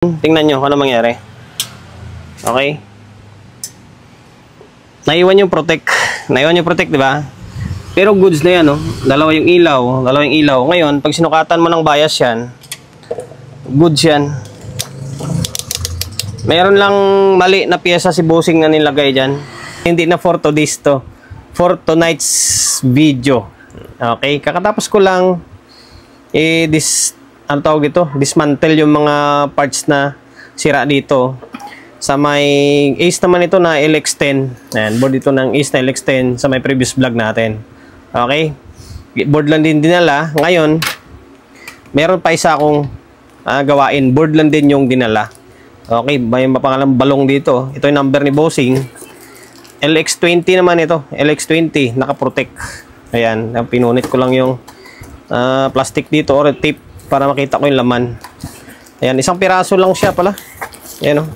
Tingnan nyo kung ano mangyari. Okay. Naiwan yung protect. Naiwan yung protect, di ba? Pero goods na yan, no? Dalawa yung ilaw. Ngayon, pag sinukatan mo ng bias yan, goods yan. Mayroon lang mali na pyesa si bossing na nilagay dyan. Hindi na for today's to. For tonight's video. Okay. Kakatapos ko lang ano tawag ito? Dismantle yung mga parts na sira dito. Sa may Ace naman ito na LX10. Ayan, board ito ng Ace na LX10 sa may previous vlog natin. Okay? Board lang din dinala. Ngayon, meron pa isa akong gawain. Board lang din yung dinala. Okay, may mapangalang balong dito. Ito yung number ni bossing. LX20 naman ito. LX20, naka-protect. Ayan, pinunit ko lang yung plastic dito or tape para makita ko yung laman. Ayan, isang piraso lang siya pala. Ayan o.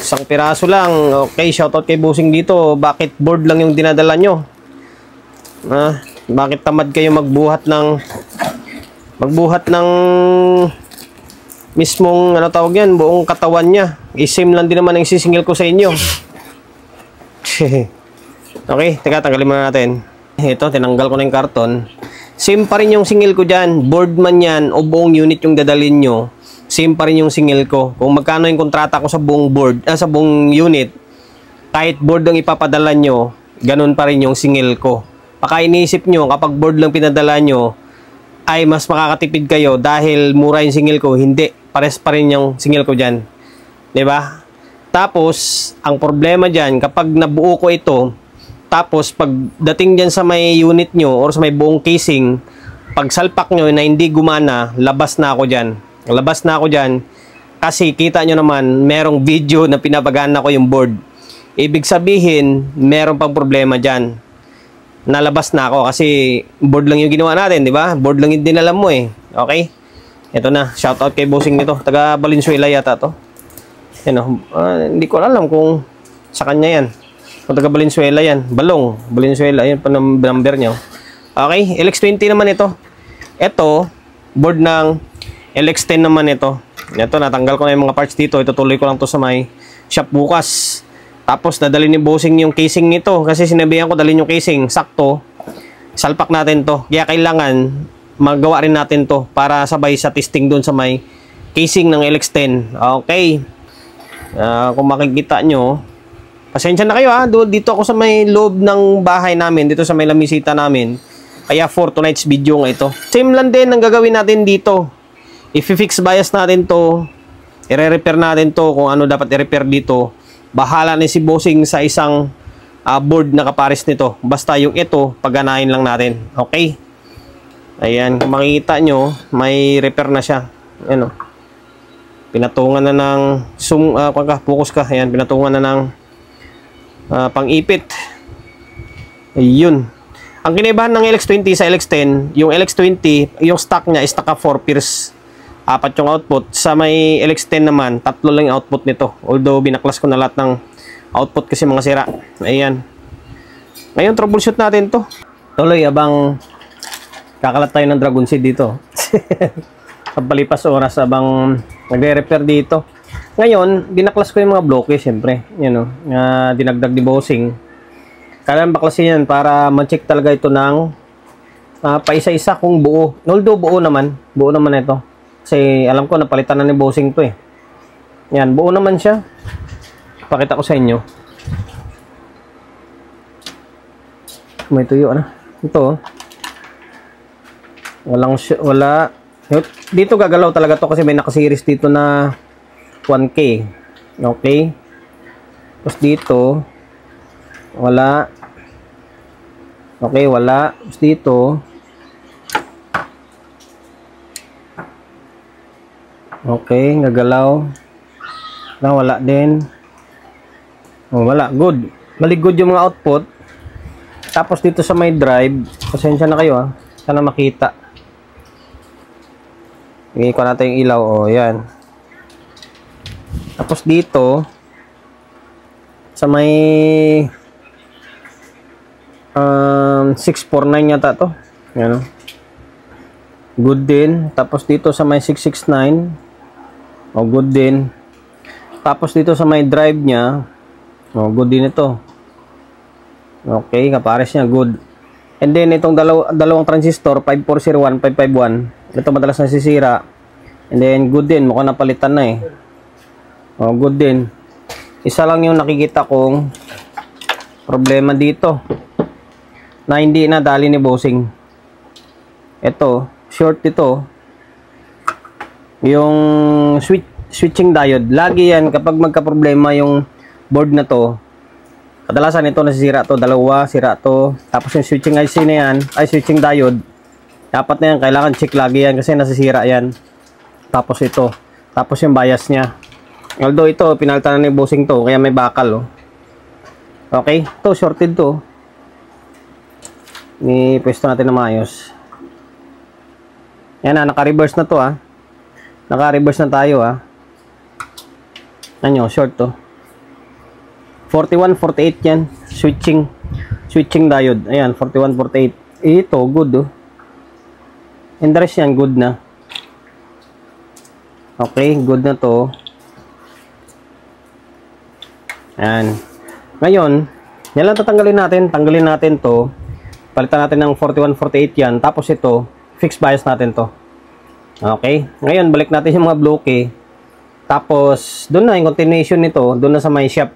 Isang piraso lang. Okay, shoutout kay bossing dito. Bakit board lang yung dinadala nyo? Bakit tamad kayo magbuhat ng mismong, ano tawag yan, buong katawan niya. Isim lang din naman ang sisingil ko sa inyo. Okay, teka, tanggalin muna natin. Ito, tinanggal ko na yung karton. Same pa rin yung singil ko dyan. Board man yan o buong unit yung dadalhin nyo, same pa rin yung singil ko. Kung magkano yung kontrata ko sa buong board, sa buong unit, kahit board ang ipapadala nyo, ganun pa rin yung singil ko. Baka iniisip nyo, kapag board lang pinadala nyo, ay mas makakatipid kayo dahil mura yung singil ko. Hindi. Pares pa rin yung singil ko dyan. Diba? Tapos, ang problema dyan, kapag nabuo ko ito, tapos pag dating dyan sa may unit nyo or sa may buong casing, pag salpak nyo na hindi gumana, labas na ako dyan. Labas na ako dyan kasi kita nyo naman, merong video na pinapagana ko yung board. Ibig sabihin, meron pang problema dyan. Nalabas na ako kasi board lang yung ginawa natin, di ba? Board lang yung dinalam mo eh. Okay? Ito na, shoutout kay bossing nito. Taga Valenzuela yata to. Hindi ko alam kung sa kanya yan. Kung taga Valenzuela yan. Valenzuela, yan pa number niya. Okay, LX20 naman ito. Ito, board ng LX10 naman ito. Ito, natanggal ko na yung mga parts dito. Itutuloy ko lang to sa may shop bukas. Tapos, dadalhin ni bossing yung casing nito. Kasi sinabihan ko, dalhin yung casing. Sakto, salpak natin to. Kaya kailangan, magawa rin natin to para sabay sa testing dun sa may casing ng LX10. Okay. Kung makikita nyo, pasensya na kayo ha. Dito ako sa may loob ng bahay namin. Dito sa may lamisita namin. Kaya for tonight's video nga ito. Same lang din ang gagawin natin dito. I-fix bias natin to. I-repair natin to kung ano dapat i-repair dito. Bahala na si bossing sa isang board na kapares nito. Basta yung ito, pagganahin lang natin. Okay? Ayan, kung makikita nyo, may repair na siya. Ayan o. Pinatungan na ng focus ka. Ayan, pinatungan na ng pang-ipit. Ayun. Ang kinaibahan ng LX20 sa LX10, yung LX20, yung stock niya is naka 4 pairs. 4 yung output. Sa may LX10 naman, 3 lang yung output nito. Although, binaklas ko na lahat ng output kasi mga sira. Ayan. Ngayon, troubleshoot natin to. Tuloy, abang kakalat tayo ng dragon seed dito. Pagpalipas oras, abang nagre-repair dito. Ngayon, binaklas ko yung mga bloke, siyempre. Yan o, dinagdag ni bossing. Kailangan baklasin yan para ma-check talaga ito ng paisa-isa kung buo. Although, buo naman ito. Kasi alam ko, napalitan na ni bossing to eh. Yan, buo naman siya. Pakita ko sa inyo. May tuyo na. Ito. Wala. Dito gagalaw talaga to kasi may nakasiris dito na 1K. Okay. Tapos dito. Wala. Okay, wala. Tapos dito. Okay, gagalaw. Wala din. Wala. Good. Mali good yung mga output. Tapos dito sa may drive, pasensya na kayo ha. Sana makita. Hingin ko natin yung ilaw. O, yan. Tapos dito, sa may 649 yata to. Yan o. Good din. Tapos dito sa may 669. O, good din. Tapos dito sa may drive niya, o, good din ito. Okay, kapares niya, good. And then itong dalawang transistor, 5401, 551. Ito madalas nasisira. And then good din, mukhang napalitan na eh. O, good din. Isa lang yung nakikita kong problema dito na hindi na dali ni bossing. Ito, short ito. Yung switching diode, lagi yan kapag magka-problema yung board na to. Kadalasan ito nasisira to, dalawa sira to. Tapos yung switching IC na yan, ay switching diode, dapat na yan, kailangan check lagi yan kasi nasisira yan. Tapos ito, tapos yung bias nya. Although ito, pinalitan na ni bossing to, kaya may bakal, oh. Okay, ito shorted to. Ni-pwesto natin na maayos. Yan na, naka-reverse na to, ah. Naka-reverse na tayo, ah. Ano, short to. 4148 yan. Switching diode. Ayan, 4148. Ito, good, oh. Interest yan, good na. Okay, good na to. Ayan. Ngayon, yan lang tatanggalin natin. Tanggalin natin to. Palitan natin ng 4148 yan. Tapos ito, fixed bias natin to. Okay. Ngayon, balik natin yung mga bloke. Tapos, doon na yung continuation nito. Doon na sa may shop.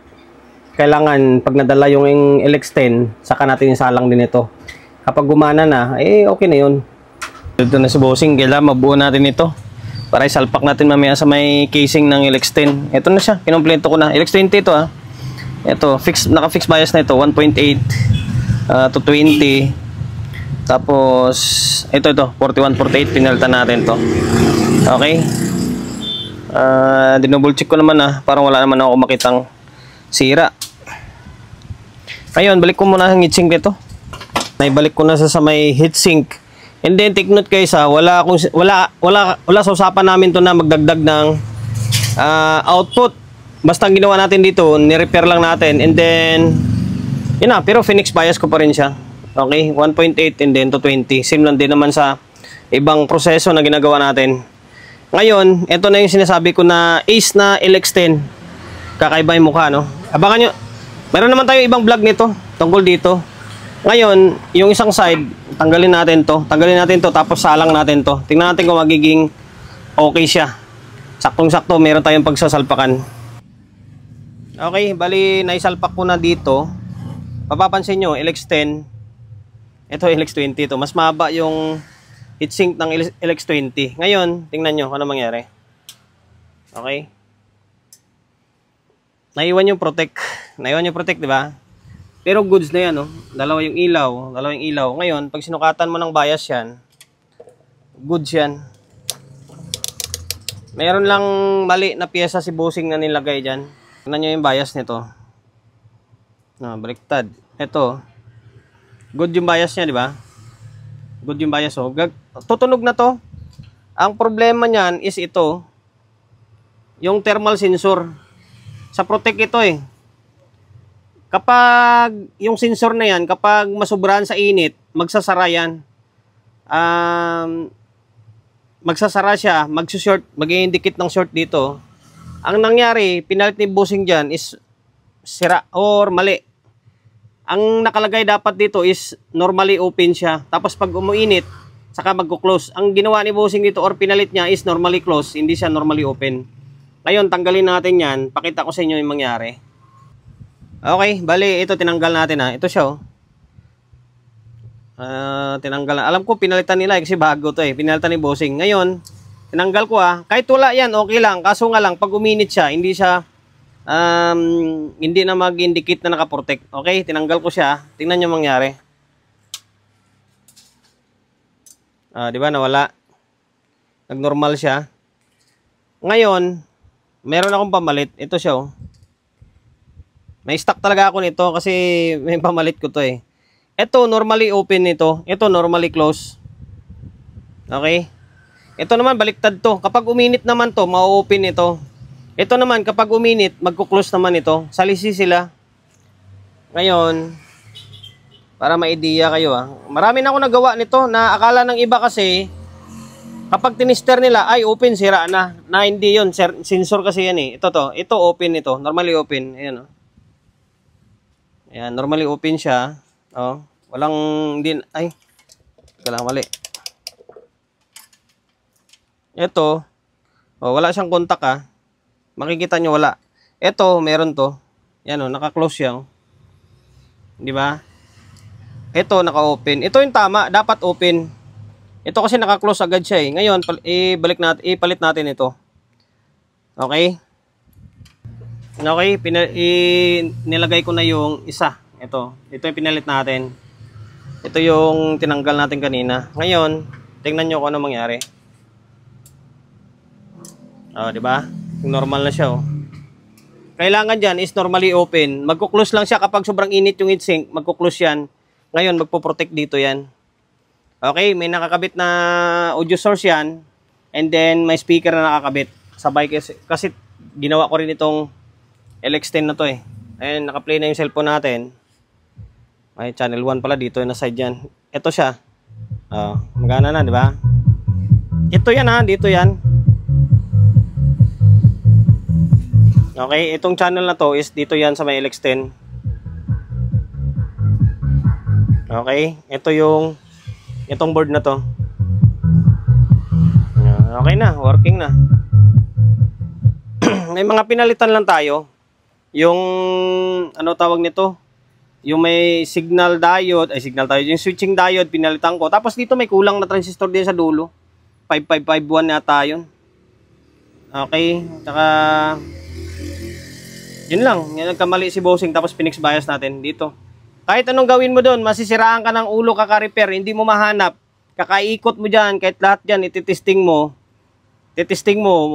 Kailangan, pag nadala yung LX10, saka natin yung salang din ito. Kapag gumana na, eh, okay na yun. Dito na si bossing. Kailangan mabuo natin ito. Para isalpak natin mamaya sa may casing ng LX10. Ito na siya. Kinumpleto ko na. LX20 ito, ah. Ito, naka-fix bias na ito. 1.8 to 20. Tapos, ito, 4148. Pinalitan natin to. Okay. Dinouble check ko naman, ah. Parang wala naman ako makitang sira. Ngayon, balik ko muna ang heatsink dito. Naibalik ko na sa may heatsink. And then, take note guys, ha, wala sa usapan namin to na magdagdag ng output. Basta ang ginawa natin dito, ni-repair lang natin. And then, yun na, pero Phoenix bias ko pa rin siya. Okay, 1.8 and then to 20. Same lang din naman sa ibang proseso na ginagawa natin. Ngayon, ito na yung sinasabi ko na Ace na LX10. Kakaiba yung mukha, no? Abangan nyo. Meron naman tayo ibang vlog nito, tungkol dito. Ngayon, yung isang side, tanggalin natin to. Tanggalin natin to, tapos salang natin to. Tingnan natin kung magiging okay siya. Saktong-sakto, meron tayong pagsasalpakan. Okay, bali, naisalpak ko na dito. Papapansin nyo, LX10. Ito, LX20 to. Mas mahaba yung heatsink ng LX20. Ngayon, tingnan nyo kung ano mangyari. Okay. Naiwan yung protect. Naiwan yung protect, di ba? Pero goods na yan, no? Dalawa yung ilaw. Ngayon, pag sinukatan mo ng bias yan, goods yan. Meron lang mali na pyesa si bossing na nilagay dyan. Tignan nyo yung bias nito. Baliktad. Ito. Good yung bias niya, di ba? Good yung bias, oh. Tutunog na to. Ang problema niyan is ito. Yung thermal sensor. Sa protect ito eh. Kapag yung sensor na yan, kapag masubrahan sa init, magsasara yan. Magsasara siya, mag-short, mag-indicate ng short dito. Ang nangyari, pinalit ni bossing dyan is sira or mali. Ang nakalagay dapat dito is normally open siya. Tapos pag umuinit, saka magko-close. Ang ginawa ni bossing dito or pinalit niya is normally close, hindi siya normally open. Ngayon, tanggalin natin yan. Pakita ko sa inyo yung mangyari. Okay, bali, ito tinanggal natin, ha. Ito siya, oh. Tinanggal na. Alam ko, pinalitan nila kasi bago to eh. Pinalitan ni bossing. Ngayon, tinanggal ko, ha. Kahit wala yan, okay lang. Kaso nga lang, pag uminit siya, hindi na mag-indicate na nakaprotect. Okay, tinanggal ko siya. Tingnan nyo mangyari. Di ba, nawala. Nag-normal siya. Ngayon, meron akong pamalit. Ito siya, oh. May stock talaga ako nito kasi may pamalit ko to eh. Ito, normally open nito. Ito, normally close. Okay? Ito naman, baliktad to. Kapag uminit naman to, ma-open ito. Ito naman, kapag uminit, magkuklose naman ito. Salisi sila. Ngayon, para ma-idea kayo, ah. Marami na ako nagawa nito na akala ng iba kasi, Kapag tinister nila, ay open, sira na. Na hindi yun, sensor kasi yan eh. Ito open ito. Normally open. Ayan, oh. Ayan, normally open siya. Oh, walang din, ay, wala, mali. Ito, oh, wala siyang kontak ah. Makikita nyo wala. Ito, meron to. Yan oh, naka-close siya. Oh. Di ba? Ito, naka-open. Ito yung tama, dapat open. Ito kasi naka-close agad siya eh. Ngayon, ipalit natin ito. Okay? Okay, nilagay ko na yung isa. Ito yung pinalit natin. Ito yung tinanggal natin kanina. Ngayon, tingnan nyo kung ano mangyari. Oh, di ba? Normal na siya oh. Kailangan dyan is normally open. Magko-close lang siya kapag sobrang init yung heatsink. Magko-close yan. Ngayon, magpo-protect dito yan. Okay, may nakakabit na audio source yan. And then, may speaker na nakakabit. Sabay kasi ginawa ko rin itong LX10 na to eh. Ayun, naka-play na yung cellphone natin. May channel 1 pala dito na side yan. Ito siya. Magana na, di ba? Ito yan ha, dito yan. Okay, itong channel na to is dito yan sa may LX10. Okay, ito yung itong board na to. Okay na, working na. May mga pinalitan lang tayo. Yung ano tawag nito? Yung may signal diode, yung switching diode pinalitan ko. Tapos dito may kulang na transistor din sa dulo. 5551 yata yun. Okay, tsaka yun lang, yan nagkamali si bossing tapos pinix bias natin dito. Kahit anong gawin mo doon, masisiraan ka ng ulo, kaka-repair, hindi mo mahanap. Kakaikot mo dyan, kahit lahat dyan, ititesting mo,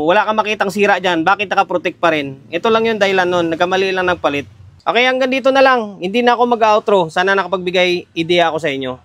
wala kang makitang sira dyan, bakit naka-protect pa rin? Ito lang yung dahilan nun, nagkamali lang nagpalit. Okay, hanggang dito na lang, hindi na ako mag-outro, sana nakapagbigay idea ako sa inyo.